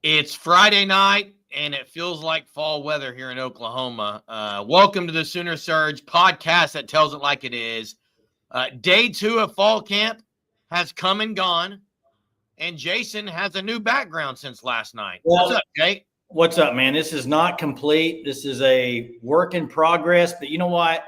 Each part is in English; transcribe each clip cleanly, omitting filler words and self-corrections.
It's Friday night, and it feels like fall weather here in Oklahoma. Welcome to the Sooner Surge podcast that tells it like it is. Day 2 of fall camp has come and gone, and Jason has a new background since last night. What's up, Jay? What's up, man? This is not complete. This is a work in progress. But you know what?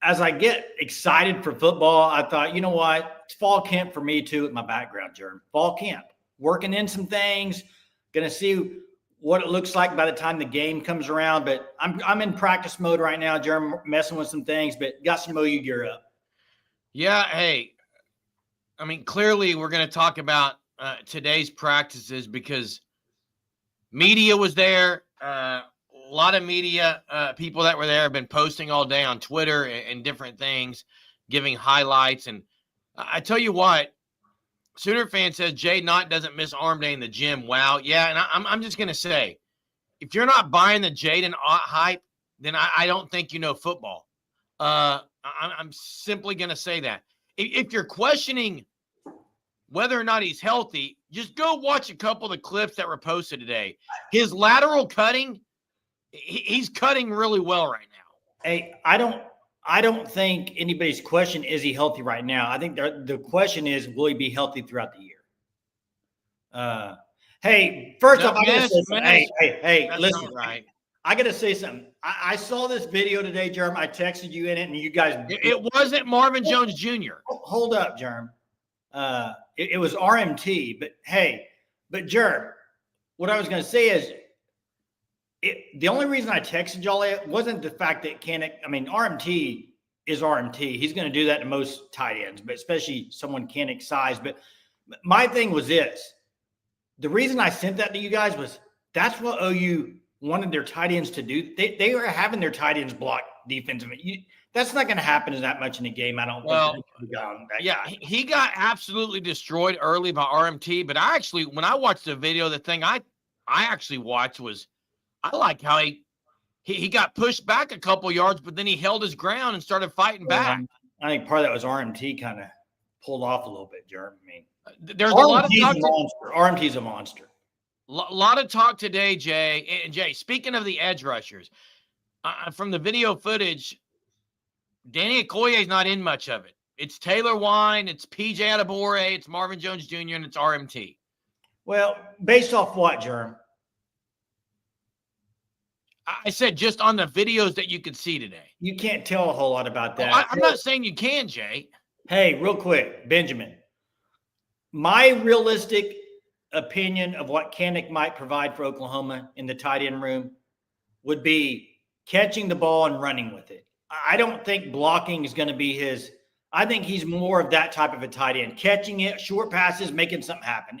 As I get excited for football, I thought, you know what? It's fall camp for me too with my background, Jerm. Fall camp. Working in some things, going to see what it looks like by the time the game comes around. But I'm in practice mode right now, Jerm, messing with some things, but got some OU gear up. Yeah, hey, I mean, clearly we're going to talk about today's practices because media was there. A lot of media people that were there have been posting all day on Twitter and different things, giving highlights. And I tell you what, Sooner fan says Jay Knott doesn't miss arm day in the gym. Wow. Yeah, and I'm just going to say, if you're not buying the Jaden Ott hype, then I don't think you know football. I'm simply going to say that. If you're questioning whether or not he's healthy, just go watch a couple of the clips that were posted today. His lateral cutting, he's cutting really well right now. Hey, I don't think anybody's question is he healthy right now. I think the question is, will he be healthy throughout the year? Hey, first off, I gotta say something. Hey, listen. Right. I gotta say something. I saw this video today, Jerm. I texted you in it, and you guys. It wasn't Marvin Jones Jr. Hold up, Jerm. It was RMT, but hey, Jerm, what I was gonna say is, the only reason I texted y'all it wasn't the fact that RMT is RMT. He's going to do that to most tight ends, but especially someone Kanek's size. But my thing was this. The reason I sent that to you guys was that's what OU wanted their tight ends to do. They were having their tight ends block defensively. That's not going to happen that much in a game, I don't think. Yeah, he got absolutely destroyed early by RMT. But when I watched the video, the thing I actually watched was, I like how he got pushed back a couple yards, but then he held his ground and started fighting back. I think part of that was RMT kind of pulled off a little bit, Jerm. I mean, there's a lot of talk. RMT's a monster. A lot of talk today, Jay. And Jay, speaking of the edge rushers, from the video footage, Danny Okoye's not in much of it. It's Taylor Wine, it's PJ Adebawore, it's Marvin Jones Jr., and it's RMT. Well, based off what, Jerm? I said just on the videos that you could see today. You can't tell a whole lot about that. Well, I'm not saying you can, Jay. Hey, real quick, Benjamin. My realistic opinion of what Kanek might provide for Oklahoma in the tight end room would be catching the ball and running with it. I don't think blocking is going to be his. I think he's more of that type of a tight end. Catching it, short passes, making something happen.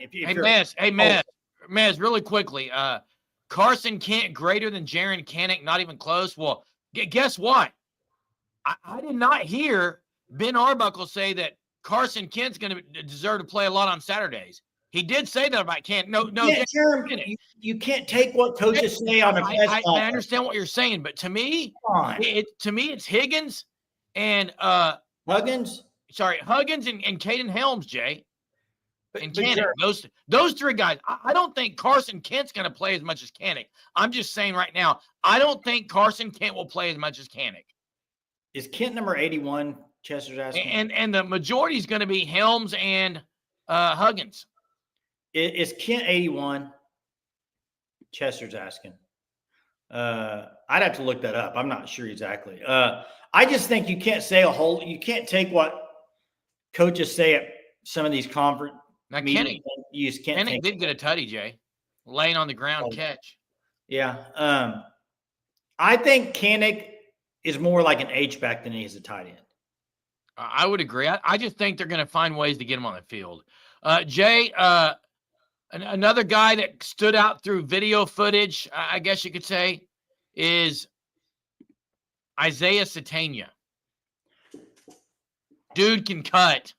Maz, really quickly, Carson Kent greater than Jaren Kanek, not even close. Well, guess what? I did not hear Ben Arbuckle say that Carson Kent's going to deserve to play a lot on Saturdays. He did say that about Kent. No, you can't take what coaches say on a press conference. I understand what you're saying, but to me, it's Higgins and Huggins. Sorry, Huggins and Caden Helms, Jay. And Kanek, those three guys. I don't think Carson Kent's going to play as much as Kanek. I'm just saying right now, I don't think Carson Kent will play as much as Kanek. Is Kent number 81? Chester's asking. And the majority is going to be Helms and Huggins. Is Kent 81? Chester's asking. I'd have to look that up. I'm not sure exactly. I just think you can't say you can't take what coaches say at some of these conference. Now, Kanek did get a tutty, Jay, laying on the ground catch. Yeah. I think Kanek is more like an H-back than he is a tight end. I would agree. I just think they're going to find ways to get him on the field. Jay, another guy that stood out through video footage, I guess you could say, is Isaiah Satania. Dude can cut.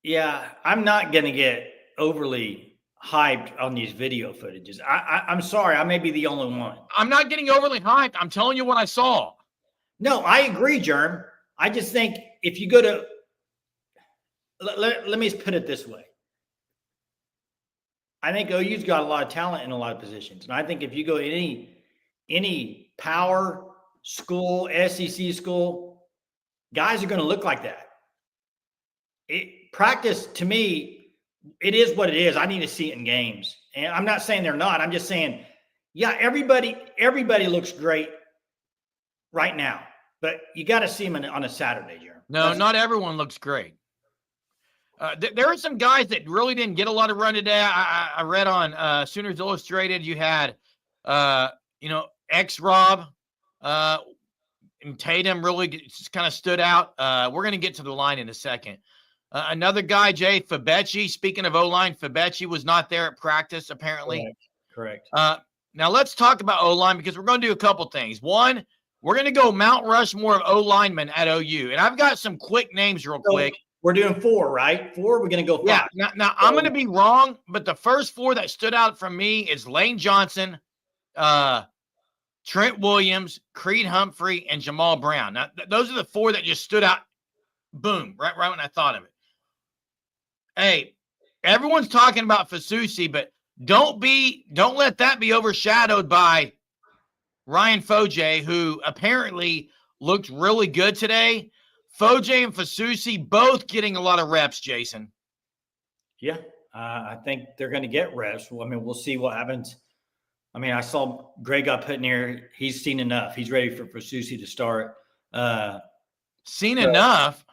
Yeah, I'm not going to get overly hyped on these video footages. I'm sorry. I may be the only one. I'm not getting overly hyped. I'm telling you what I saw. No, I agree, Jerm. I just think if you go to – let me put it this way. I think OU's got a lot of talent in a lot of positions. And I think if you go any power school, SEC school, guys are going to look like that. Practice, to me, it is what it is. I need to see it in games. And I'm not saying they're not. I'm just saying, yeah, everybody looks great right now. But you got to see them on a Saturday, Jeremy. No, not everyone looks great. There are some guys that really didn't get a lot of run today. I read on Sooners Illustrated, you had, X-Rob and Tatum really just kind of stood out. We're going to get to the line in a second. Another guy, Jay Fabechi. Speaking of O-line, Fabechi was not there at practice, apparently. Correct. Now let's talk about O-line because we're going to do a couple things. One, we're going to go Mount Rushmore of O-linemen at OU. And I've got some quick names real quick. We're doing 4, right? 4, we're going to go 5. Yeah. Now I'm going to be wrong, but the first 4 that stood out from me is Lane Johnson, Trent Williams, Creed Humphrey, and Jamal Brown. Now, those are the 4 that just stood out. Boom, right when I thought of it. Hey, everyone's talking about Fasusi, but don't let that be overshadowed by Ryan Foje, who apparently looked really good today. Foje and Fasusi both getting a lot of reps, Jason. Yeah, I think they're going to get reps. I mean, we'll see what happens. I mean, I saw Greg got put in here. He's seen enough. He's ready for Fasusi to start. Seen enough?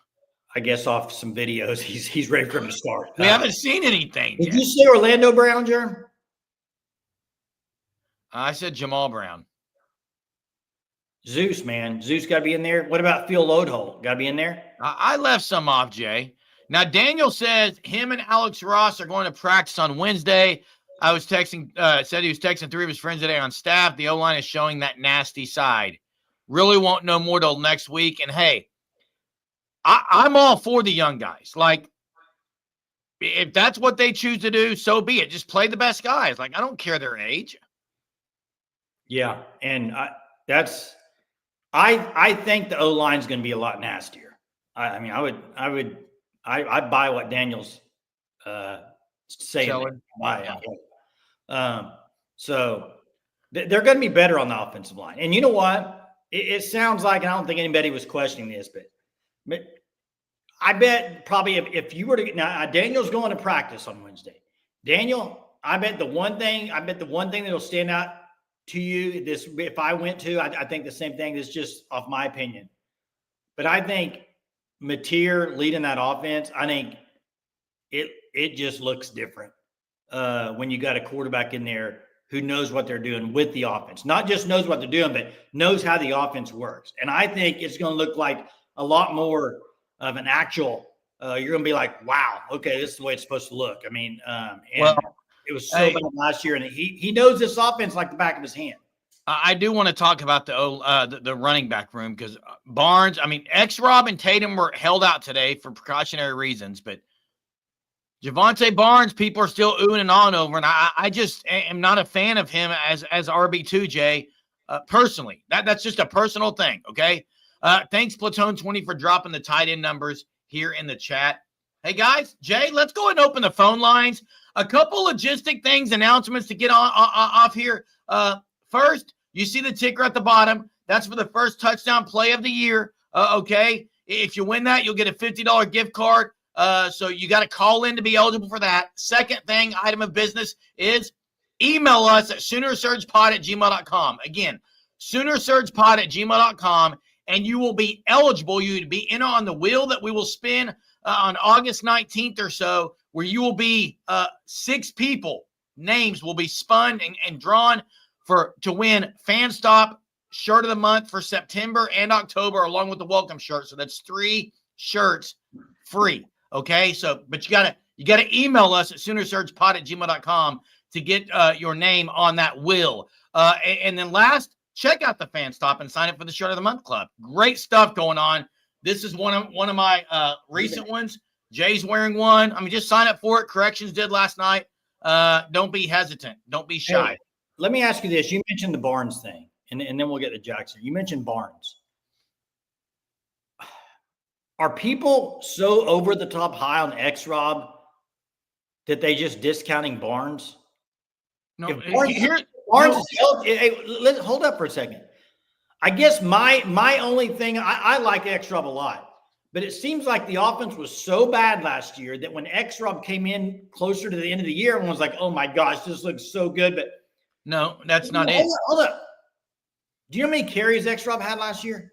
I guess off some videos, he's ready for him to start. We haven't seen anything Did yet. you say Orlando Brown, Jerm? I said Jamal Brown. Zeus, man. Zeus got to be in there. What about Phil Loadholt? Got to be in there? I left some off, Jay. Now, Daniel says him and Alex Ross are going to practice on Wednesday. I was texting, said he was texting 3 of his friends today on staff. The O-line is showing that nasty side. Really won't know more till next week. And, hey, I'm all for the young guys. Like, if that's what they choose to do, so be it. Just play the best guys. Like, I don't care their age. Yeah, and I think the O-line is going to be a lot nastier. I'd buy what Daniel's saying. So they're going to be better on the offensive line. And you know what? It sounds like, and I don't think anybody was questioning this, but I bet probably if you were to now Daniel's going to practice on Wednesday. Daniel, I bet the one thing that'll stand out to you, if I went to, I think the same thing. This is just off my opinion. But I think Mateer leading that offense, I think it just looks different when you got a quarterback in there who knows what they're doing with the offense. Not just knows what they're doing, but knows how the offense works. And I think it's going to look like a lot more of an actual you're going to be like, wow, okay, this is the way it's supposed to look. I mean, it was so bad last year, and he knows this offense like the back of his hand. I do want to talk about the running back room because Barnes, X-Rob and Tatum were held out today for precautionary reasons, but Javonte Barnes, people are still oohing and ahhing over, and I just am not a fan of him as RB2, Jay, personally. That's just a personal thing, okay? Thanks, Platoon 20, for dropping the tight end numbers here in the chat. Hey, guys, Jay, let's go ahead and open the phone lines. A couple logistic things, announcements to get off here. First, you see the ticker at the bottom. That's for the first touchdown play of the year, okay? If you win that, you'll get a $50 gift card. So you got to call in to be eligible for that. Second thing, item of business, is email us at SoonerSurgePod@gmail.com. Again, SoonerSurgePod@gmail.com, and you will be eligible. You'd be in on the wheel that we will spin on August 19th or so, where you will be 6 people. Names will be spun and drawn to win Fan Stop Shirt of the Month for September and October, along with the welcome shirt. So that's 3 shirts free. Okay, but you gotta email us at SoonerSurgePod@gmail.com to get your name on that wheel. And then last, check out the Fan Stop and sign up for the Shirt of the Month Club. Great stuff going on. This is one of my recent ones. Jay's wearing one. Just sign up for it. Corrections did last night. Don't be hesitant. Don't be shy. Hey, let me ask you this. You mentioned the Barnes thing, and then we'll get to Jackson. You mentioned Barnes. Are people so over the top high on X-Rob that they just discounting Barnes? No, If Barnes, here, Barnes no, is healthy, hey, hold up for a second. I guess my only thing, I like X-Rob a lot, but it seems like the offense was so bad last year that when X-Rob came in closer to the end of the year, everyone was like, oh my gosh, this looks so good. But no, that's not it. Hold up. Do you know how many carries X-Rob had last year?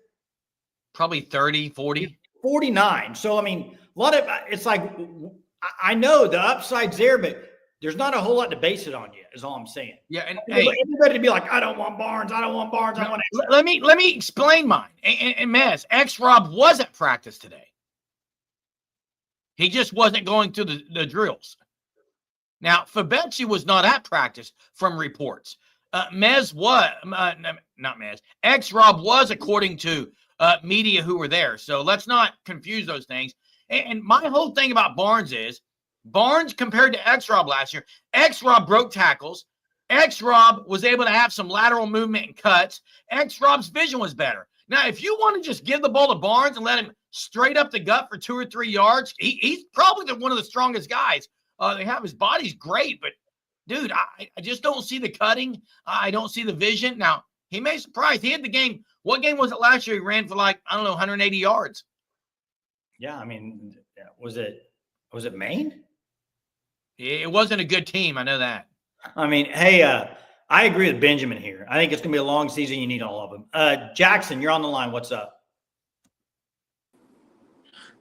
Probably 30, 40. 49. So, I mean, a lot of it's like, I know the upside's there, but there's not a whole lot to base it on yet, is all I'm saying. Yeah, and Everybody to be like, I don't want Barnes. I don't want Barnes. I want X-Rob. let me explain mine. And Maz, X-Rob was at practice today. He just wasn't going through the drills. Now, Fabechi was not at practice from reports. Mez was, not Mez, X-Rob was, according to media who were there. So let's not confuse those things. And my whole thing about Barnes is, Barnes compared to X-Rob last year, X-Rob broke tackles. X-Rob was able to have some lateral movement and cuts. X-Rob's vision was better. Now, if you want to just give the ball to Barnes and let him straight up the gut for 2 or 3 yards, he's probably one of the strongest guys. They have his body's great, but dude, I just don't see the cutting. I don't see the vision. Now, he may surprise. He had the game. What game was it last year? He ran for 180 yards. Yeah, I mean, was it Maine? It wasn't a good team. I know that. I mean, hey, I agree with Benjamin here. I think it's going to be a long season. You need all of them. Jackson, you're on the line. What's up?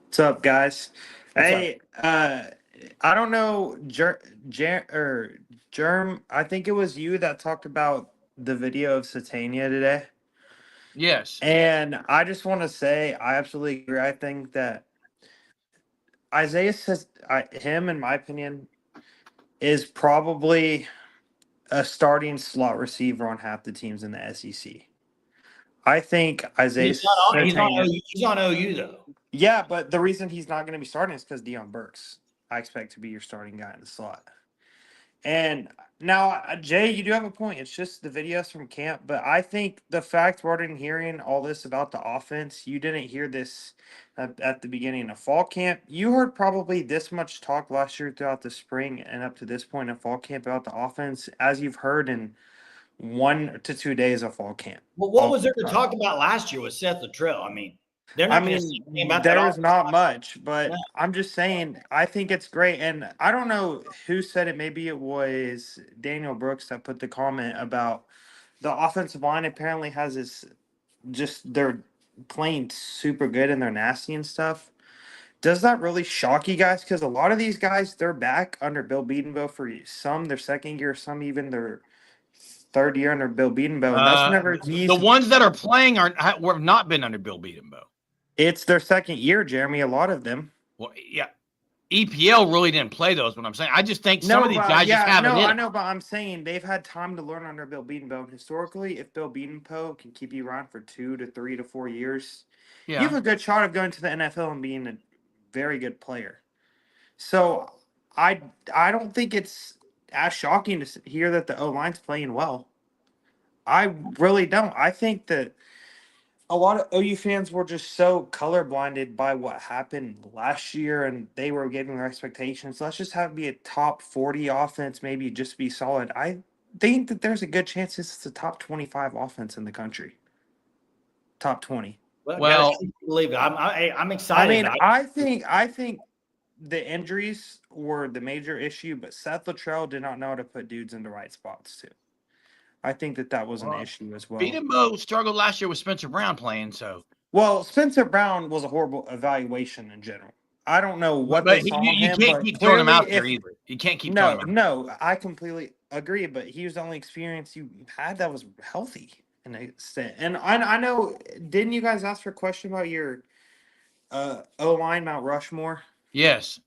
What's up, guys? What's up? I don't know, Germ. I think it was you that talked about the video of Satania today. Yes. And I just want to say, I absolutely agree. I think that Isaiah says, him, in my opinion, is probably a starting slot receiver on half the teams in the SEC. I think Isaiah. He's on OU though. Yeah, but the reason he's not going to be starting is because Deion Burks, I expect to be your starting guy in the slot. And now, Jay, you do have a point. It's just the videos from camp. But I think the fact we're already hearing all this about the offense, you didn't hear this at the beginning of fall camp. You heard probably this much talk last year throughout the spring and up to this point in fall camp about the offense, as you've heard in 1 to 2 days of fall camp. Well, what was there to talk about last year with Seth Luttrell? I mean, there's not much, but I'm just saying, I think it's great. And I don't know who said it. Maybe it was Daniel Brooks that put the comment about the offensive line apparently has this, just they're playing super good and they're nasty and stuff. Does that really shock you guys? Because a lot of these guys, they're back under Bill Bedenbaugh for some their second year, some even their third year under Bill Bedenbaugh. And that's whenever the ones that are playing have not been under Bill Bedenbaugh. It's their second year, Jeremy. A lot of them. Well, yeah. EPL really didn't play those. What I'm saying, I just think some of these guys just haven't. I know, but I'm saying they've had time to learn under Bill Bedenbaugh. Historically, if Bill Bedenbaugh can keep you around for 2 to 3 to 4 years, you have a good shot of going to the NFL and being a very good player. So I don't think it's as shocking to hear that the O-line's playing well. I really don't. I think that a lot of OU fans were just so colorblinded by what happened last year, and they were getting their expectations. Let's just have it be a top 40 offense, maybe just be solid. I think that there's a good chance this is the top 25 offense in the country. Top 20. Well, believe it. I'm excited. I mean, I think the injuries were the major issue, but Seth Luttrell did not know how to put dudes in the right spots too. I think that was an issue as well. Bedenbaugh struggled last year with Spencer Brown playing, so. Well, Spencer Brown was a horrible evaluation in general. I don't know what they saw in him. You can't keep throwing him out there either. You can't keep throwing him out. No, I completely agree, but he was the only experience you had that was healthy in a extent. And I know, didn't you guys ask for a question about your O-line, Mount Rushmore? Yes.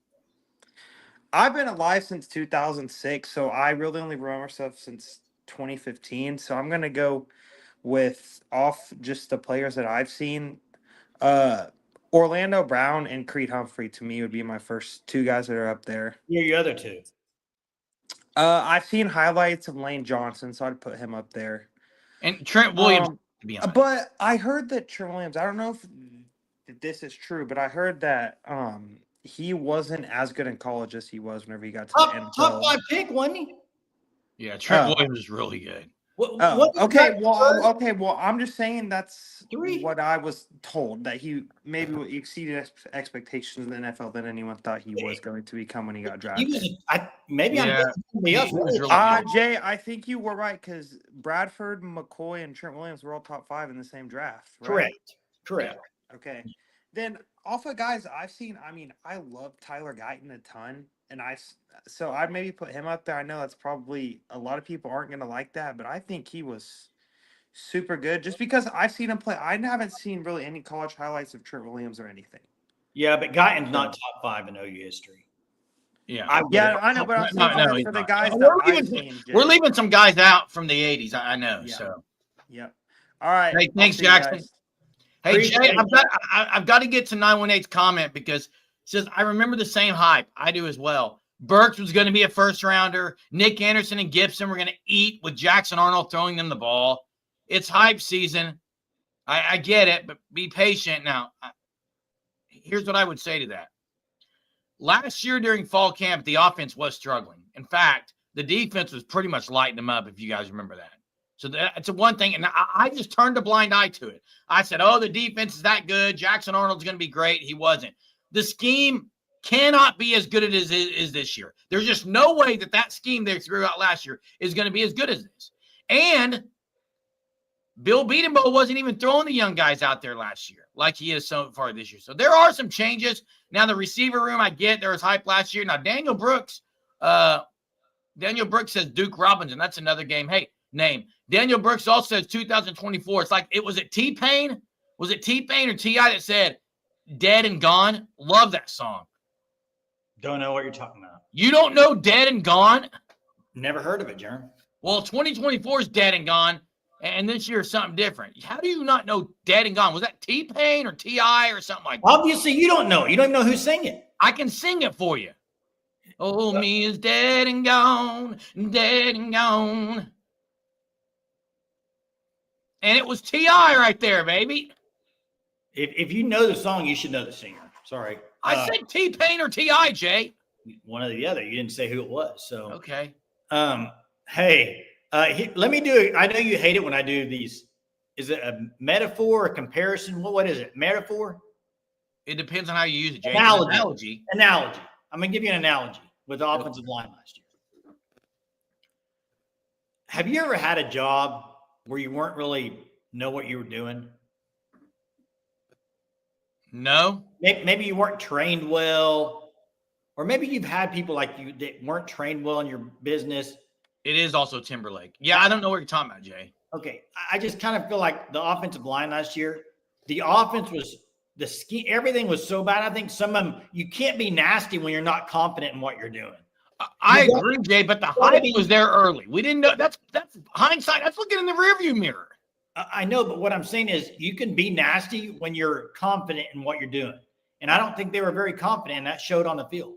I've been alive since 2006, so I really only remember stuff since 2015. So I'm going to go with off just the players that I've seen. Orlando Brown and Creed Humphrey, to me, would be my first 2 guys that are up there. Who are your other 2? I've seen highlights of Lane Johnson, so I'd put him up there. And Trent Williams, to be honest. But I heard that Trent Williams, I don't know if this is true, but I heard that he wasn't as good in college as he was whenever he got to the NFL. Top 5 pick, wasn't he? Yeah, Trent Williams is really good. Okay. Well, I'm just saying that's 3. what I was told, that he maybe exceeded expectations in the NFL than anyone thought he was going to become when he got drafted. Jay, I think you were right, because Bradford, McCoy, and Trent Williams were all top 5 in the same draft, right? Correct. Yeah. Okay. Then off of guys I've seen, I mean, I love Tyler Guyton a ton, and so I'd maybe put him up there. I know that's probably a lot of people aren't going to like that, but I think he was super good just because I've seen him play. I haven't seen really any college highlights of Trent Williams or anything. Yeah, but Guyton's not top 5 in OU history. Yeah, I know, but I'm saying for the guys we're leaving some guys out from the 80s. I know. Yeah. So, yeah. All right. Hey, thanks, Jackson. Hey, Jay, I've got to get to 918's comment because it says, I remember the same hype. I do as well. Burks was going to be a first rounder. Nick Anderson and Gibson were going to eat with Jackson Arnold throwing them the ball. It's hype season. I get it, but be patient. Now, here's what I would say to that. Last year during fall camp, the offense was struggling. In fact, the defense was pretty much lighting them up, if you guys remember that. So that's one thing, and I just turned a blind eye to it. I said, oh, the defense is that good. Jackson Arnold's going to be great. He wasn't. The scheme cannot be as good as it is this year. There's just no way that scheme they threw out last year is going to be as good as this. And Bill Bedenbaugh wasn't even throwing the young guys out there last year like he is so far this year. So there are some changes. Now, the receiver room, I get there was hype last year. Now, Daniel Brooks says Duke Robinson. That's another name. Daniel Brooks also says 2024. It's like, was it T-Pain? Was it T-Pain or T.I. that said Dead and Gone? Love that song. Don't know what you're talking about. You don't know Dead and Gone? Never heard of it, Jerm. Well, 2024 is Dead and Gone, and this year is something different. How do you not know Dead and Gone? Was that T-Pain or T.I. or something like that? Obviously, you don't know. You don't even know who's singing. I can sing it for you. Oh, me is dead and gone, dead and gone. And it was T.I. right there, baby. If you know the song, you should know the singer. Sorry. I said T-Pain or T.I., Jay. One or the other. You didn't say who it was. So okay. Hey, let me do it. I know you hate it when I do these. Is it a metaphor, a comparison? What is it? Metaphor? It depends on how you use it, Jay. Analogy. I'm going to give you an analogy with the offensive line last year. Have you ever had a job where you weren't really know what you were doing? No. Maybe you weren't trained well, or maybe you've had people like you that weren't trained well in your business. It is also Timberlake. Yeah, I don't know what you're talking about, Jay. Okay. I just kind of feel like the offensive line last year, the offense was the scheme, everything was so bad. I think some of them, you can't be nasty when you're not confident in what you're doing. I agree, Jay, but the hype was there early. We didn't know. That's hindsight. That's looking in the rearview mirror. I know, but what I'm saying is you can be nasty when you're confident in what you're doing. And I don't think they were very confident, and that showed on the field.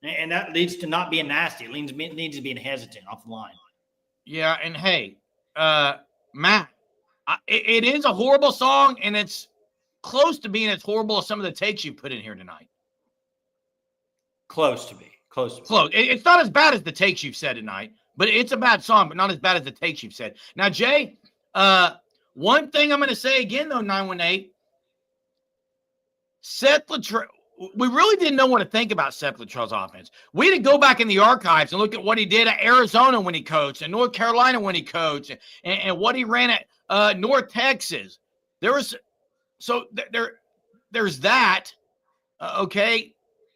And that leads to not being nasty. It needs to be hesitant off the line. Yeah, and hey, Matt, it is a horrible song, and it's close to being as horrible as some of the takes you put in here tonight. Close to be. Close. It's not as bad as the takes you've said tonight, but it's a bad song, but not as bad as the takes you've said. Now, Jay, one thing I'm going to say again, though, 918, Seth Littrell, we really didn't know what to think about Seth Littrell's offense. We had to go back in the archives and look at what he did at Arizona when he coached, and North Carolina when he coached, and what he ran at North Texas. There's that, okay?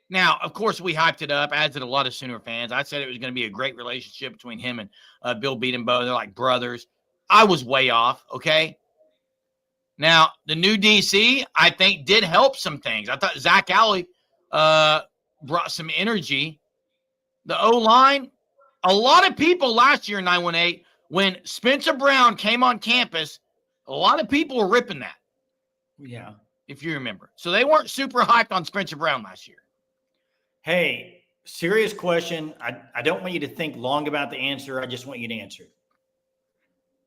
Now, of course, we hyped it up, as did a lot of Sooner fans. I said it was going to be a great relationship between him and Bill Bedenbaugh. They're like brothers. I was way off, okay? Now, the new DC, I think, did help some things. I thought Zach Alley brought some energy. The O-line, a lot of people last year in 918, when Spencer Brown came on campus, a lot of people were ripping that. Yeah. If you remember. So they weren't super hyped on Spencer Brown last year. Hey, serious question. I don't want you to think long about the answer. I just want you to answer it.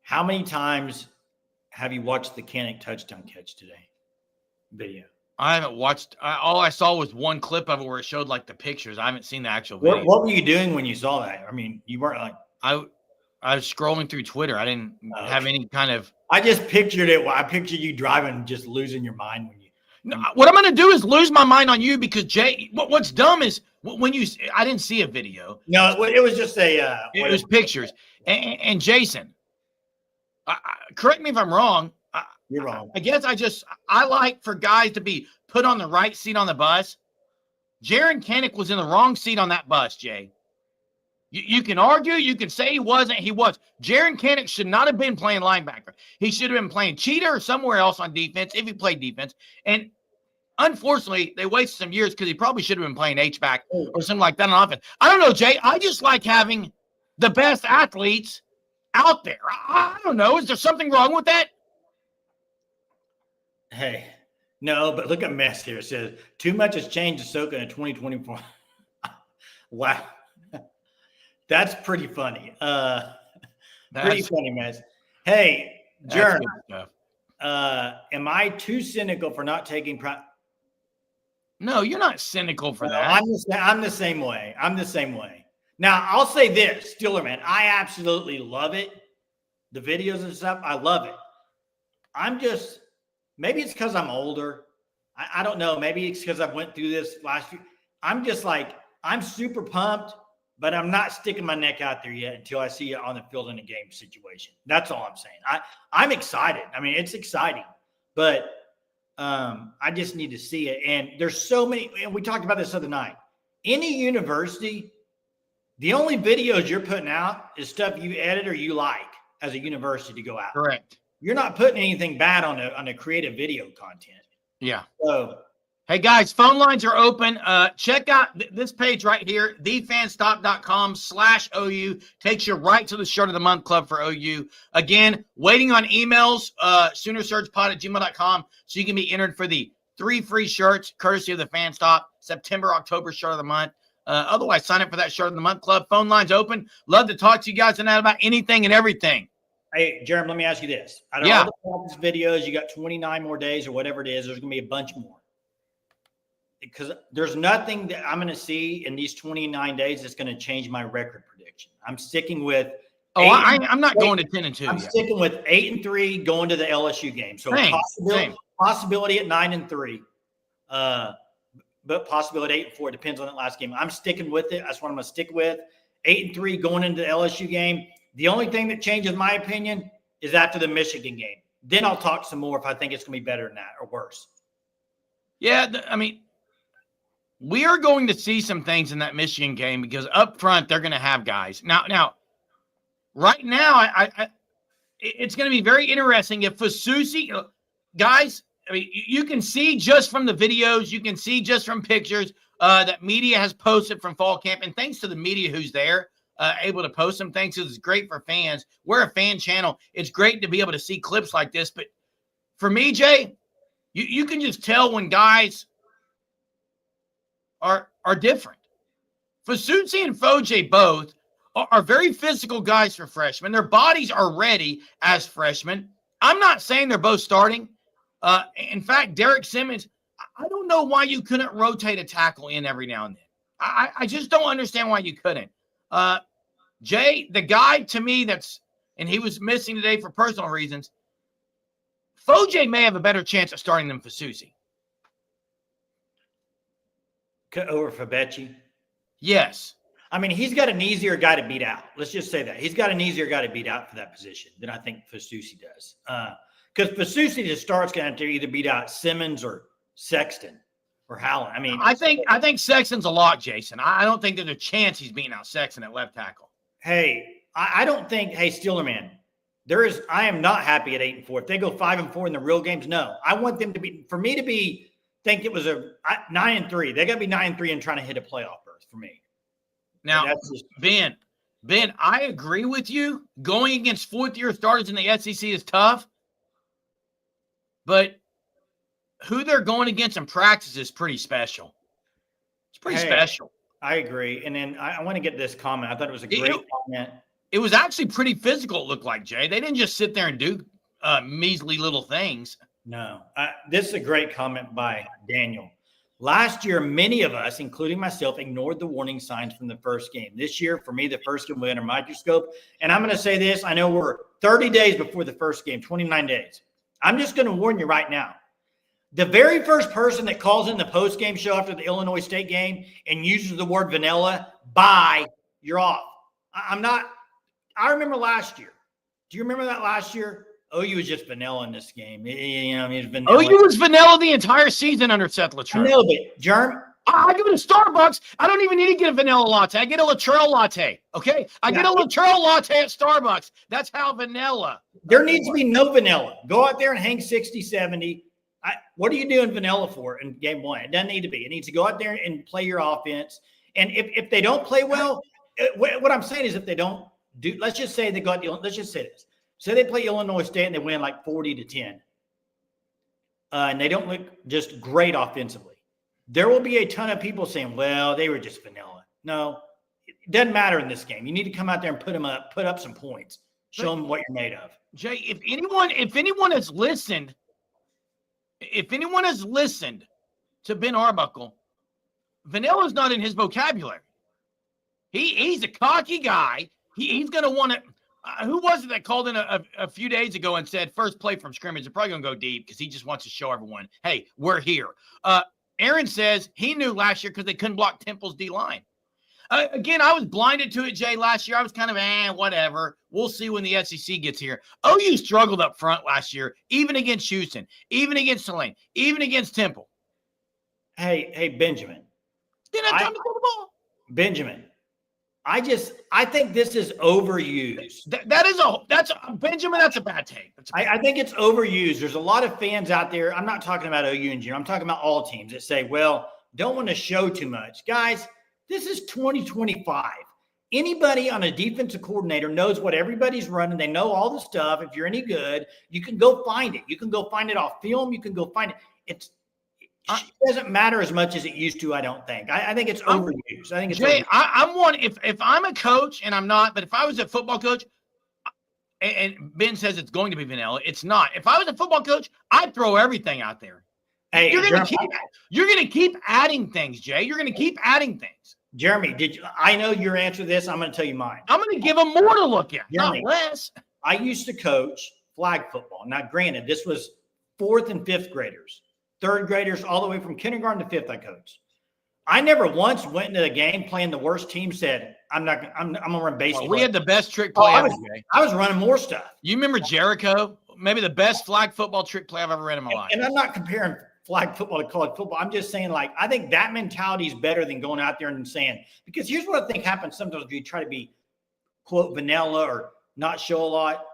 How many times have you watched the Kanik touchdown catch today? Video. I haven't watched. All I saw was one clip of it where it showed like the pictures. I haven't seen the actual video. What were you doing when you saw that? I mean, you weren't like I was scrolling through Twitter. I didn't have any kind of. I just pictured it. I pictured you driving, just losing your mind when you. No, what I'm going to do is lose my mind on you because Jay. What's dumb is when you. I didn't see a video. No, it was just a. It was pictures. And Jason, correct me if I'm wrong. You're wrong. I guess I like for guys to be put on the right seat on the bus. Jaron Kanick was in the wrong seat on that bus, Jay. You can argue, you can say he wasn't. He was. Jaron Kanick should not have been playing linebacker. He should have been playing cheater or somewhere else on defense if he played defense. And unfortunately, they wasted some years because he probably should have been playing H-back or something like that on offense. I don't know, Jay. I just like having the best athletes out there. I don't know. Is there something wrong with that? Hey, no, but look at mess here. It says, too much has changed Ahsoka in 2024. Wow. That's pretty funny. Pretty funny, Mess. Hey, Jern, am I too cynical for not taking No, you're not cynical for that. I'm the same way. I'm the same way. Now, I'll say this, Steelerman, I absolutely love it. The videos and stuff, I love it. I'm just, maybe it's because I'm older. I don't know. Maybe it's because I went through this last year. I'm just like, I'm super pumped, but I'm not sticking my neck out there yet until I see it on the field in a game situation. That's all I'm saying. I'm excited. I mean, it's exciting, but I just need to see it. And there's so many, and we talked about this the other night. Any university, the only videos you're putting out is stuff you edit or you like as a university to go out. Correct. You're not putting anything bad on a creative video content. Yeah. So, hey guys, phone lines are open. Check out this page right here, thefanstop.com/OU. Takes you right to the Shirt of the Month Club for OU. Again, waiting on emails, SoonerSurgePod@gmail.com, so you can be entered for the 3 free shirts, courtesy of the Fan Stop, September, October Shirt of the Month. Otherwise, sign up for that Shirt of the Month Club. Phone lines open. Love to talk to you guys tonight about anything and everything. Hey, Jeremy, let me ask you this. Out of all the practice videos, you got 29 more days or whatever it is, there's going to be a bunch more. Because there's nothing that I'm going to see in these 29 days that's going to change my record prediction. I'm sticking with I'm not going to 10-2. I'm sticking with 8-3 going to the LSU game. So possibility at 9-3. But possibility at 8-4. Depends on that last game. I'm sticking with it. That's what I'm going to stick with. 8-3 going into the LSU game. The only thing that changes my opinion is after the Michigan game. Then I'll talk some more if I think it's going to be better than that or worse. Yeah, I mean, we are going to see some things in that Michigan game because up front they're going to have guys. Now, right now, it's going to be very interesting if Fasusi, guys. I mean, you can see just from the videos, you can see just from pictures that media has posted from fall camp, and thanks to the media who's there, able to post some things. It's great for fans. We're a fan channel. It's great to be able to see clips like this. But for me, Jay, you can just tell when guys are different. Fasusi and Foje both are very physical guys for freshmen. Their bodies are ready as freshmen. I'm not saying they're both starting. In fact, Derek Simmons, I don't know why you couldn't rotate a tackle in every now and then. I just don't understand why you couldn't. Jay, the guy to me and he was missing today for personal reasons, Foje may have a better chance of starting than Fasusi. Over Fabechi? Yes. I mean, he's got an easier guy to beat out. Let's just say that. He's got an easier guy to beat out for that position than I think Fasusi does. Because Fasusi to start's going to have to either beat out Simmons or Sexton or Howland. I mean, I think Sexton's a lock, Jason. I don't think there's a chance he's beating out Sexton at left tackle. Hey, I don't think, Steelerman, I am not happy at 8-4. If they go 5-4 in the real games, no. I want them to be, for me to think it was a 9-3. They got to be 9-3 and trying to hit a playoff berth for me. Now, Ben, I agree with you. Going against fourth-year starters in the SEC is tough. But who they're going against in practice is pretty special. It's pretty special. I agree. And then I want to get this comment. I thought it was a great comment. It was actually pretty physical, it looked like, Jay. They didn't just sit there and do measly little things. No. This is a great comment by Daniel. Last year, many of us, including myself, ignored the warning signs from the first game. This year, for me, the first game went under a microscope. And I'm going to say this. I know we're 30 days before the first game, 29 days. I'm just going to warn you right now. The very first person that calls in the post-game show after the Illinois State game and uses the word vanilla, bye, you're off. I remember last year. Do you remember that last year? OU was just vanilla in this game. Vanilla. OU was vanilla the entire season under Seth Luttrell. I know, but Germ, I go to Starbucks. I don't even need to get a vanilla latte. I get a Latrell latte. Okay, I get a Latrell latte at Starbucks. That's how vanilla. There needs to be no vanilla. Go out there and hang 60, 70. What are you doing vanilla for in game one? It doesn't need to be. It needs to go out there and play your offense. And if they don't play well, what I'm saying is if they don't do, let's just say they got. Let's just say this. Say they play Illinois State and they win like 40-10, and they don't look just great offensively. There will be a ton of people saying, well, they were just vanilla. No, it doesn't matter in this game. You need to come out there and put up some points. Show them what you're made of. Jay, if anyone has listened to Ben Arbuckle, vanilla is not in his vocabulary. He's a cocky guy. He's going to want to who was it that called in a few days ago and said first play from scrimmage is probably going to go deep because he just wants to show everyone, hey, we're here. Aaron says he knew last year because they couldn't block Temple's D-line. Again, I was blinded to it, Jay, last year. I was kind of, whatever. We'll see when the SEC gets here. OU struggled up front last year, even against Houston, even against Tulane, even against Temple. Hey, Benjamin. Didn't have time to throw the ball. Benjamin. I think this is overused. That's Benjamin. That's a bad take. I think it's overused. There's a lot of fans out there. I'm not talking about OU and Jim. I'm talking about all teams that say, well, don't want to show too much. Guys, this is 2025. Anybody on a defensive coordinator knows what everybody's running. They know all the stuff. If you're any good, you can go find it. You can go find it off film. You can go find it. It doesn't matter as much as it used to, I don't think. I think it's overused. I think it's Jay, I'm one. If I'm a coach, and I'm not, but if I was a football coach, and Ben says it's going to be vanilla, it's not. If I was a football coach, I'd throw everything out there. Hey, you're going to keep adding things, Jay. You're going to keep adding things. Jeremy, I know your answer to this. I'm going to tell you mine. I'm going to give them more to look at, Jeremy, not less. I used to coach flag football. Now, granted, this was 4th and 5th graders. 3rd graders, all the way from kindergarten to 5th, I coached. I never once went into the game playing the worst team, said, I'm gonna run basic. We had the best trick play ever. I was running more stuff. You remember Jericho? Maybe the best flag football trick play I've ever read in my life. And I'm not comparing flag football to college football. I'm just saying, like, I think that mentality is better than going out there and saying, because here's what I think happens sometimes when you try to be, quote, vanilla or not show a lot.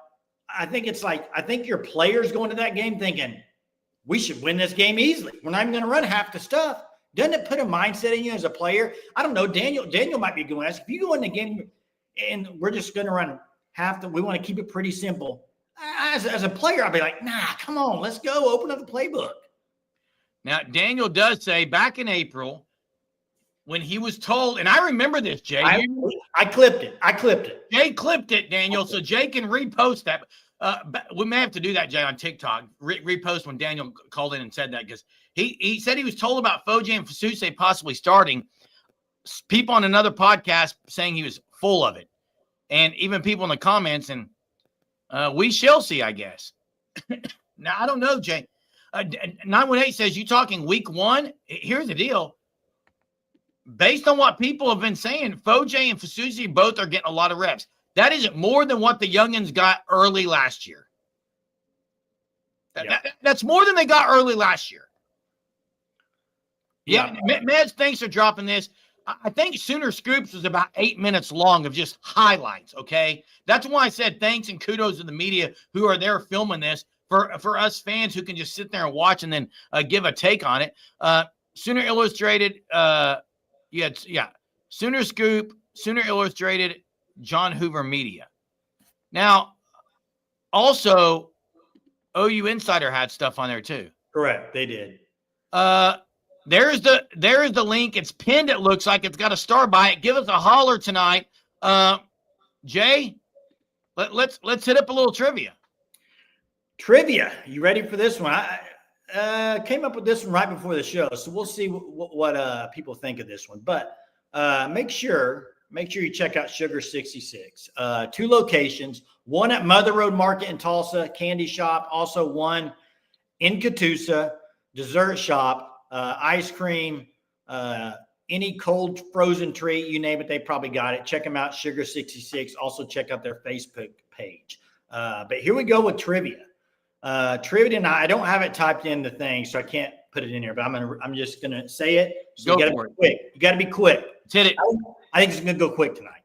I think it's like, I think your players go into that game thinking, we should win this game easily. We're not even going to run half the stuff. Doesn't it put a mindset in you as a player? I don't know. Daniel might be going, if you go in the game and we're just going to run we want to keep it pretty simple. As a player, I'd be like, nah, come on, let's go. Open up the playbook. Now, Daniel does say back in April when he was told, and I remember this, Jay. I clipped it. Jay clipped it, Daniel, so Jay can repost that. We may have to do that, Jay, on TikTok. Repost when Daniel called in and said that, because he said he was told about Foje and Fasuse possibly starting. People on another podcast saying he was full of it, and even people in the comments, and we shall see, I guess. Now, I don't know, Jay. 918 says, you talking week 1? Here's the deal. Based on what people have been saying, Foje and Fasuse both are getting a lot of reps. That isn't more than what the youngins got early last year. That's more than they got early last year. Yeah, Meds, thanks for dropping this. I think Sooner Scoops was about 8 minutes long of just highlights, okay? That's why I said thanks and kudos to the media who are there filming this for us fans who can just sit there and watch and then give a take on it. Sooner Illustrated, Sooner Scoop, Sooner Illustrated, John Hoover Media. Now, also, OU Insider had stuff on there too. Correct, they did. There is the link. It's pinned. It looks like it's got a star by it. Give us a holler tonight, Jay. Let's hit up a little trivia. Trivia. You ready for this one? came up with this one right before the show, so we'll see what people think of this one. But make sure you check out Sugar 66. 2 locations, one at Mother Road Market in Tulsa, candy shop, also one in Catoosa, dessert shop, ice cream, any cold frozen treat, you name it, they probably got it. Check them out, Sugar 66. Also check out their Facebook page. But here we go with trivia. Trivia, and I don't have it typed in the thing, so I can't put it in here, but I'm just gonna say it. So you gotta be quick. You gotta be quick. Hit it. I think it's gonna go quick tonight.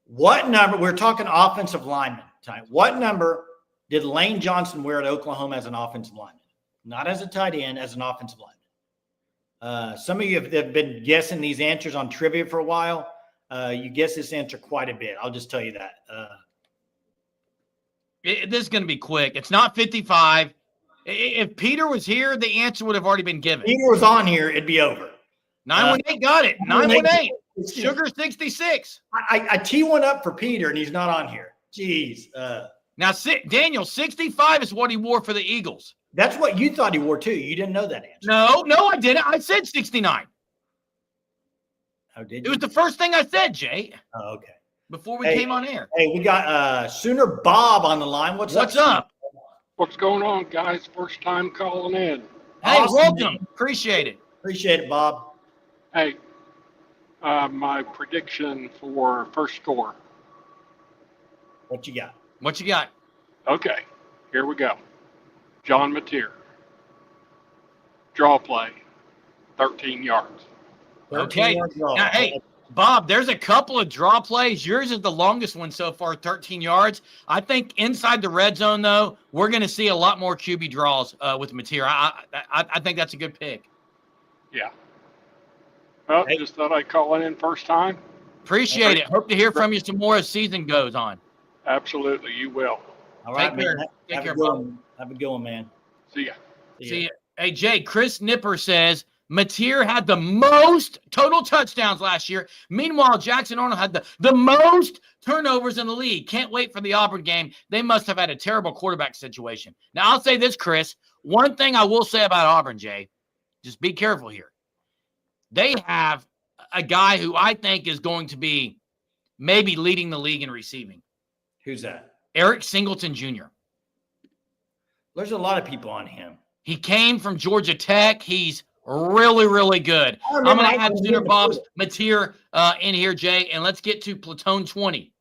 What number? We're talking offensive lineman tonight. What number did Lane Johnson wear at Oklahoma as an offensive lineman? Not as a tight end, as an offensive lineman. Some of you have been guessing these answers on trivia for a while. You guess this answer quite a bit. I'll just tell you that. This is going to be quick. It's not 55. If Peter was here, the answer would have already been given. Peter was on here, it'd be over. 918 got it. 918. Sugar 66. I tee one up for Peter, and he's not on here. Jeez. Now, Daniel, 65 is what he wore for the Eagles. That's what you thought he wore, too. You didn't know that answer. No, I didn't. I said 69. Oh, did you? It was the first thing I said, Jay. Oh, okay. Before we came on air. Hey, we got Sooner Bob on the line. What's up? What's going on, guys? First time calling in. Hey, awesome, welcome. man. Appreciate it. Appreciate it, Bob. Hey, my prediction for first score. What you got? What you got? Okay, here we go. John Mateer. Draw play, 13 yards. Okay. Now, hey, Bob, there's a couple of draw plays. Yours is the longest one so far, 13 yards. I think inside the red zone, though, we're going to see a lot more QB draws with Mateer. I think that's a good pick. Yeah. Well, just thought I'd call in first time. Appreciate it. Hope to hear from you some more as season goes on. Absolutely, you will. All right, Take care. man. Take care, Bob. Have a good one, man. See ya. See ya. Hey, Jay, Chris Nipper says Mateer had the most total touchdowns last year. Meanwhile, Jackson Arnold had the most turnovers in the league. Can't wait for the Auburn game. They must have had a terrible quarterback situation. Now, I'll say this, Chris. One thing I will say about Auburn, Jay, just be careful here. They have a guy who I think is going to be maybe leading the league in receiving. Who's that? Eric Singleton Jr. There's a lot of people on him. He came from Georgia Tech. He's really, really good. I'm going to have Sooner Bob's Mateer in here, Jay, and let's get to Platoon 20.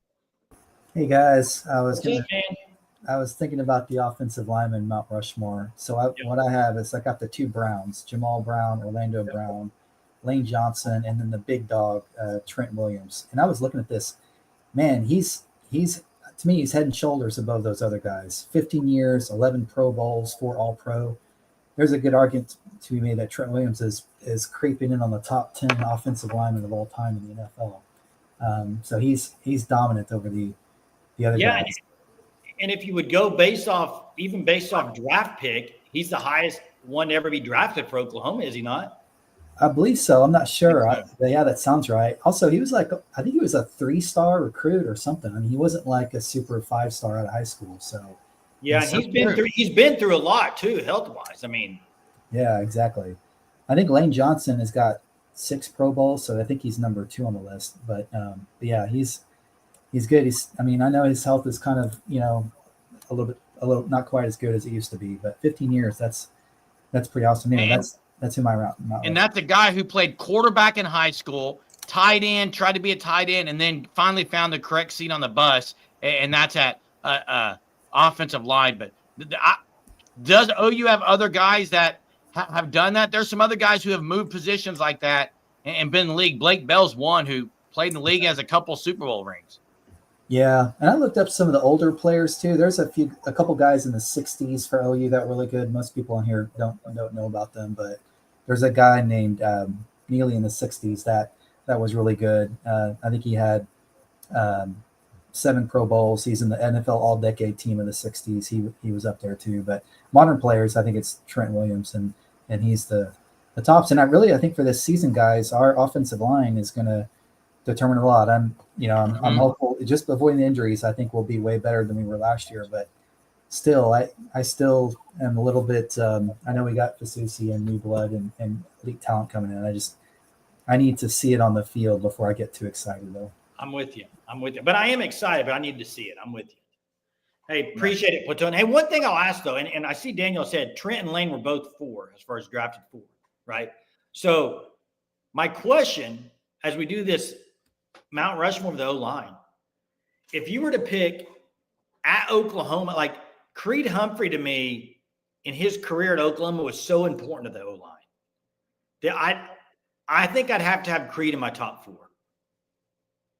Hey, guys. I was thinking about the offensive lineman, Mount Rushmore. So what I have is I got the 2 Browns, Jamal Brown, Orlando Brown, Lane Johnson, and then the big dog, Trent Williams. And I was looking at this. Man, he's to me, he's head and shoulders above those other guys. 15 years, 11 Pro Bowls, 4 All-Pro. There's a good argument to be made that Trent Williams is creeping in on the top 10 offensive linemen of all time in the NFL. So he's dominant over the other guys. And if you would go based off draft pick, he's the highest one to ever be drafted for Oklahoma, is he not? I believe so. I'm not sure. Yeah, that sounds right. Also, he was I think he was a 3-star recruit or something. I mean, he wasn't like a super 5-star out of high school. So yeah, he's been through a lot too, health wise. I mean, yeah, exactly. I think Lane Johnson has got 6 Pro Bowls, so I think he's number 2 on the list. But yeah, he's good. I mean, I know his health is kind of a little not quite as good as it used to be. But 15 years, that's pretty awesome. Yeah, that's who my route. And that's a guy who played quarterback in high school, tight end, tried to be a tight end, and then finally found the correct seat on the bus, and that's at offensive line. But does OU have other guys that have done that? There's some other guys who have moved positions like that and been in the league. Blake Bell's one who played in the league, has a couple Super Bowl rings. Yeah, and I looked up some of the older players too. There's a couple guys in the 60s for OU that were really good. Most people on here don't know about them, but there's a guy named Neely in the 60s that was really good. I think he had 7 Pro Bowls. He's in the NFL All-Decade team in the 60s. He was up there too. But modern players, I think it's Trent Williams, and he's the tops. And I think for this season, guys, our offensive line is going to determine a lot. I'm hopeful. Just avoiding the injuries, I think we'll be way better than we were last year. But still, I still am a little bit. I know we got Fasusi and new blood and elite talent coming in. I need to see it on the field before I get too excited, though. I'm with you. But I am excited, but I need to see it. I'm with you. Hey, appreciate it, Platoon. Hey, one thing I'll ask, though, and I see Daniel said Trent and Lane were both 4 as far as drafted 4, right? So my question, as we do this Mount Rushmore of the O-line, if you were to pick at Oklahoma, like Creed Humphrey to me in his career at Oklahoma was so important to the O-line that I think I'd have to have Creed in my top 4.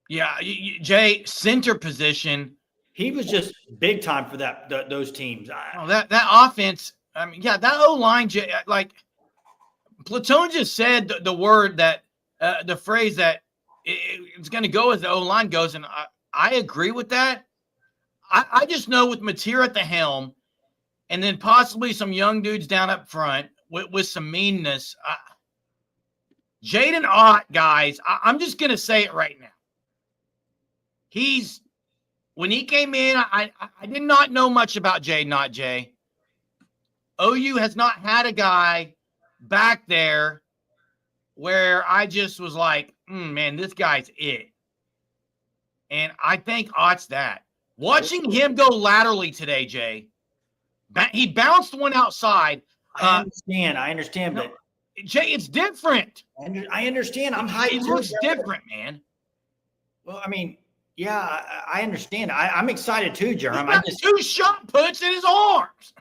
Yeah, Jay, center position. He was just big time for those teams. That offense. I mean, yeah, that O-line. Like Platoon just said the word that the phrase that it's going to go as the O-line goes, and I agree with that. I just know with Mateer at the helm, and then possibly some young dudes down up front with some meanness. Jaden Ott, guys, I'm just going to say it right now. When he came in, I did not know much about Jaden Ott, Jay. OU has not had a guy back there where I just was like, man, this guy's it. And I think Ott's that. Watching him go laterally today, Jay, he bounced one outside. I understand, but Jay, it's different. I understand. I'm hyped. It looks different, man. Well, I mean, yeah, I understand. I'm excited too, Jerm. I just 2 shot puts in his arms.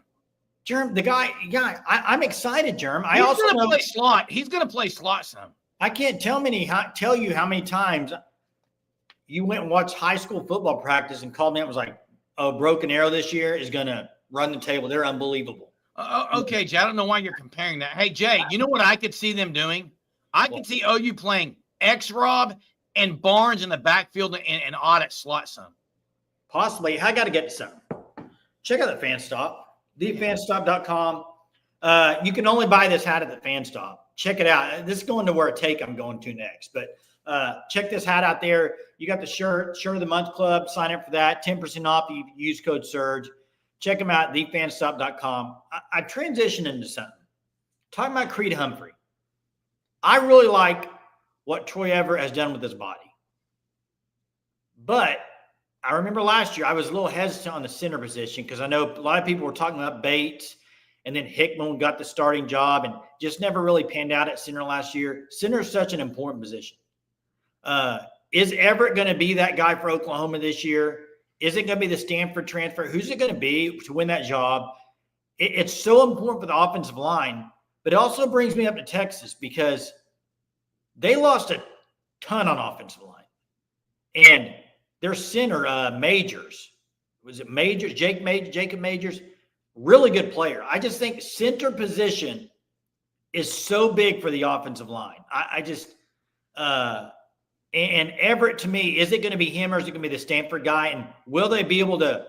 Jerm, the guy, yeah, I'm excited, Jerm. He's going to play slot. He's going to play slot some. I can't tell you how many times you went and watched high school football practice and called me up and was like, "Oh, Broken Arrow this year is going to run the table. They're unbelievable." Okay, Jay, I don't know why you're comparing that. Hey, Jay, you know what I could see them doing? I could see OU playing X-Rob and Barnes in the backfield and Ott at slot some. Possibly. I got to get to something. Check out the Fan Stop, thefanstop.com. You can only buy this hat at the Fan Stop. Check it out. This is going to where I'm going to next. But check this hat out there. You got the shirt of the month club. Sign up for that. 10% off. You use code SURGE. Check them out, thefanstop.com. I transitioned into something. Talking about Creed Humphrey. I really like what Troy Everett has done with his body. But I remember last year I was a little hesitant on the center position because I know a lot of people were talking about Bates, and then Hickman got the starting job and just never really panned out at center last year. Center is such an important position. Is Everett going to be that guy for Oklahoma this year? Is it going to be the Stanford transfer? Who's it going to be to win that job? It's so important for the offensive line, but it also brings me up to Texas because they lost a ton on offensive line. And their center, Majors, was it Majors? Jacob Majors, really good player. I just think center position is so big for the offensive line. And Everett, to me, is it going to be him or is it going to be the Stanford guy? And will they be able to,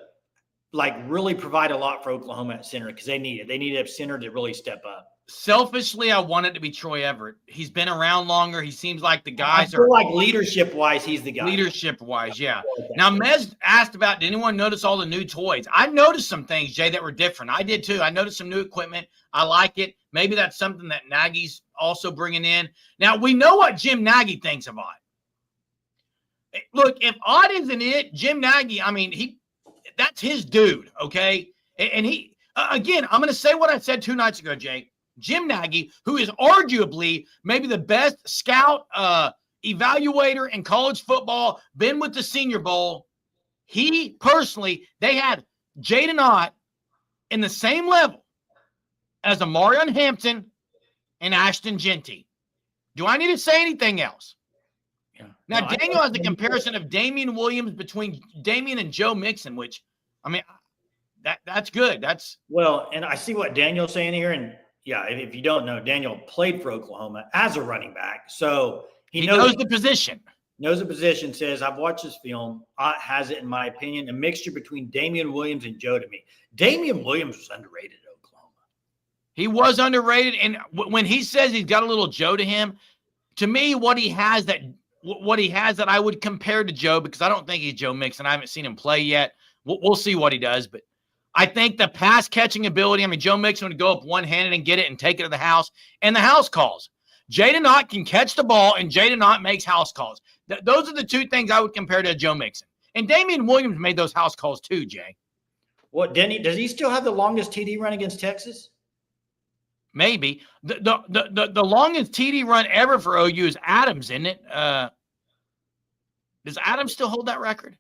really provide a lot for Oklahoma at center? Because they need it. They need a center to really step up. Selfishly, I want it to be Troy Everett. He's been around longer. He seems like the guys I feel like leadership-wise, he's the guy. Leadership-wise, yeah. Now, Mez asked about, did anyone notice all the new toys? I noticed some things, Jay, that were different. I did too. I noticed some new equipment. I like it. Maybe that's something that Nagy's also bringing in. Now, we know what Jim Nagy thinks of Ott. Look, if Ott isn't it, Jim Nagy, I mean, that's his dude, okay? And he, again, I'm going to say what I said 2 nights ago, Jay. Jim Nagy, who is arguably maybe the best scout evaluator in college football, been with the Senior Bowl. He personally, they had Jaden Ott in the same level as Amarion Hampton and Ashton Genty. Do I need to say anything else? Now, Daniel has the comparison of Damian Williams between Damian and Joe Mixon, which, I mean, that's good. And I see what Daniel's saying here. And, yeah, if you don't know, Daniel played for Oklahoma as a running back. So he knows the position. Knows the position, says, I've watched this film. Ott has it, in my opinion, a mixture between Damian Williams and Joe to me. Damian Williams was underrated at Oklahoma. He was underrated. And when he says he's got a little Joe to him, to me, what he has that I would compare to Joe, because I don't think he's Joe Mixon. I haven't seen him play yet. We'll see what he does. But I think the pass catching ability, I mean, Joe Mixon would go up one-handed and get it and take it to the house, and the house calls. Jaden Ott can catch the ball, and Jaden Ott makes house calls. Those are the two things I would compare to Joe Mixon. And Damian Williams made those house calls too, Jay. What, Denny? Does he still have the longest TD run against Texas? Maybe. The longest TD run ever for OU is Adams, isn't it? Does Adams still hold that record?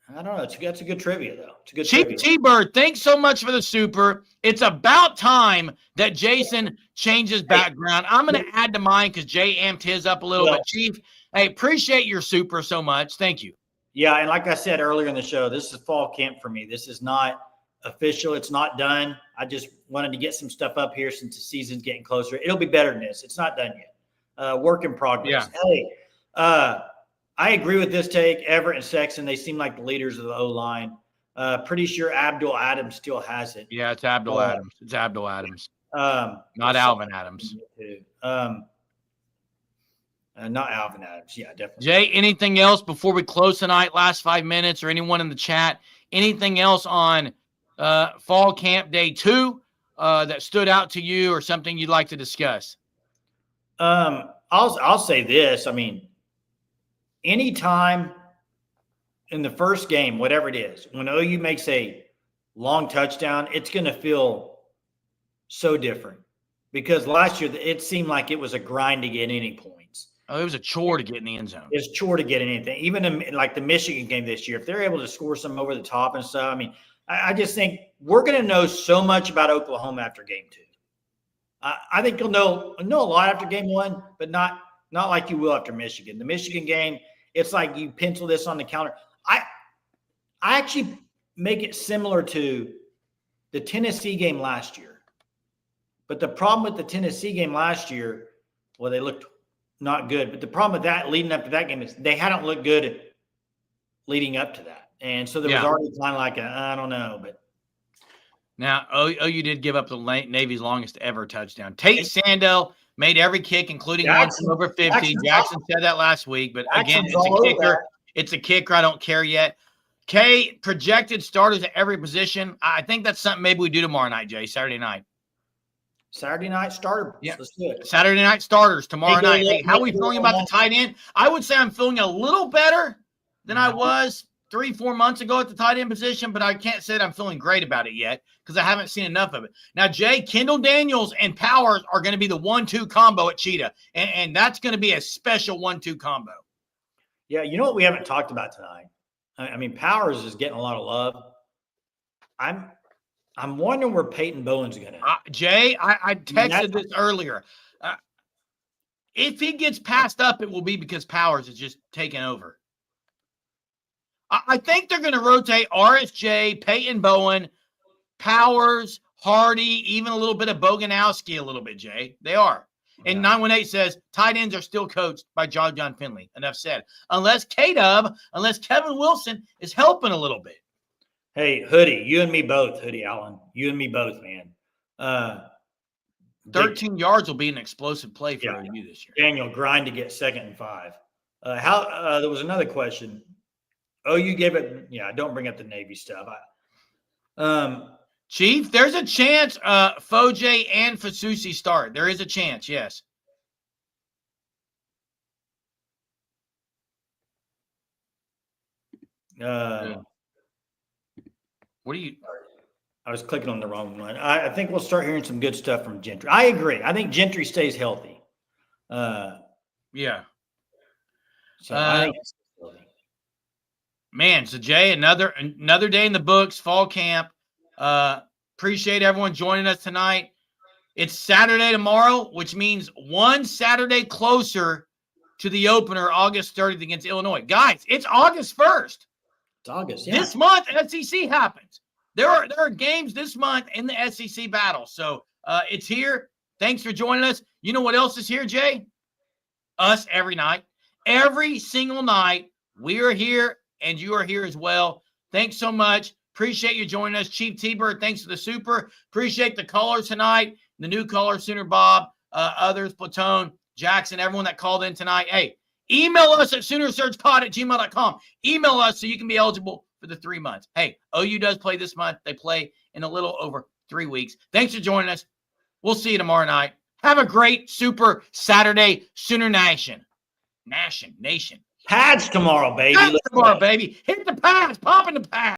I don't know. That's a good trivia, though. It's a good Chief trivia. T-Bird, thanks so much for the super. It's about time that Jason changes background. I'm going to add to mine because Jay amped his up a little bit. Chief, hey, appreciate your super so much. Thank you. Yeah, and like I said earlier in the show, this is fall camp for me. This is not official. It's not done. I just wanted to get some stuff up here since the season's getting closer. It'll be better than this. It's not done yet. Work in progress. Yeah. Hey, I agree with this take. Everett and Sexton, they seem like the leaders of the O-line. Pretty sure Abdul Adams still has it. Yeah, it's Abdul Adams. It's Abdul Adams. Not Alvin Adams. Not Alvin Adams. Yeah, definitely. Jay, anything else before we close tonight, last 5 minutes, or anyone in the chat? Anything else on Fall Camp Day 2 that stood out to you or something you'd like to discuss? I'll say this. I mean, anytime in the first game, whatever it is, when OU makes a long touchdown, it's going to feel so different because last year it seemed like it was a grind to get any points. Oh, it was a chore to get in the end zone. It's a chore to get anything. Even in like the Michigan game this year, if they're able to score some over the top and stuff, I mean, I just think we're going to know so much about Oklahoma after game 2. I think you'll know a lot after game 1, but not like you will after Michigan. The Michigan game, it's like you pencil this on the counter. I actually make it similar to the Tennessee game last year. But the problem with the Tennessee game last year, well, they looked not good. But the problem with that leading up to that game is they hadn't looked good leading up to that. And so there was already kind of like I don't know. But now, OU did give up the Navy's longest ever touchdown. Tate Sandell made every kick, including one from over 50. Jackson said that last week. But again, it's a kicker. It's a kicker. I don't care yet. K, projected starters at every position. I think that's something maybe we do tomorrow night, Jay, Saturday night. Saturday night starters. Yeah. Let's do it. Saturday night starters tomorrow night. Hey, how are we feeling about the tight end? I would say I'm feeling a little better than I was 3-4 months ago at the tight end position, but I can't say that I'm feeling great about it yet because I haven't seen enough of it. Now, Jay, Kendall Daniels and Powers are going to be the 1-2 combo at Cheetah, and that's going to be a special 1-2 combo. Yeah, you know what we haven't talked about tonight? I mean, Powers is getting a lot of love. I'm wondering where Peyton Bowen's going to. Jay, I texted this earlier. If he gets passed up, it will be because Powers is just taking over. I think they're going to rotate RSJ, Peyton Bowen, Powers, Hardy, even a little bit of Boganowski a little bit, Jay. They are. And 918 says tight ends are still coached by John Finley. Enough said. Unless unless Kevin Wilson is helping a little bit. Hey, Hoodie, you and me both, Hoodie Allen. You and me both, man. 13 yards will be an explosive play for OU this year. Daniel, grind to get 2nd and 5. There was another question. OU gave it. Yeah, don't bring up the Navy stuff. Chief, there's a chance Foje and Fasusi start. There is a chance, yes. What are you? I was clicking on the wrong one. I think we'll start hearing some good stuff from Gentry. I agree. I think Gentry stays healthy. Yeah. So I think it's healthy. Man, so Jay, another day in the books, fall camp. Appreciate everyone joining us tonight. It's Saturday tomorrow, which means one Saturday closer to the opener, August 30th against Illinois. Guys, it's August 1st. It's August, yeah. This month, SEC happens. There are games this month in the SEC battle. So it's here. Thanks for joining us. You know what else is here, Jay? Us every night. Every single night, we are here, and you are here as well. Thanks so much. Appreciate you joining us. Chief T-Bird, thanks for the super. Appreciate the callers tonight. The new caller, Sooner Bob, others, Platone, Jackson, everyone that called in tonight. Hey, email us at SoonerSurgePod@gmail.com. Email us so you can be eligible for the 3 months. Hey, OU does play this month. They play in a little over 3 weeks. Thanks for joining us. We'll see you tomorrow night. Have a great Super Saturday, Sooner Nation. Pads tomorrow, baby. Pads tomorrow, baby. Hit the pads. Pop in the pads.